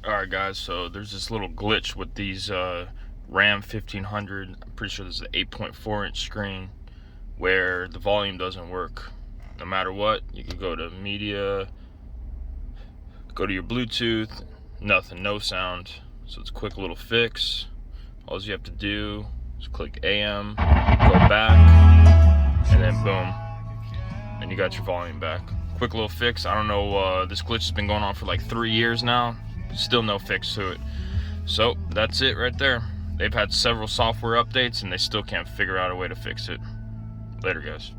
Alright guys, so there's this little glitch with these Ram 1500. I'm pretty sure this is an 8.4 inch screen where the volume doesn't work. No matter what, you can go to media, go to your Bluetooth, nothing, no sound. So it's a quick little fix. All you have to do is click AM, go back, and then boom, and you got your volume back. Quick little fix. I don't know, this glitch has been going on for like 3 years now. Still no fix to it. So that's it right there. They've had several software updates and they still can't figure out a way to fix it. Later guys.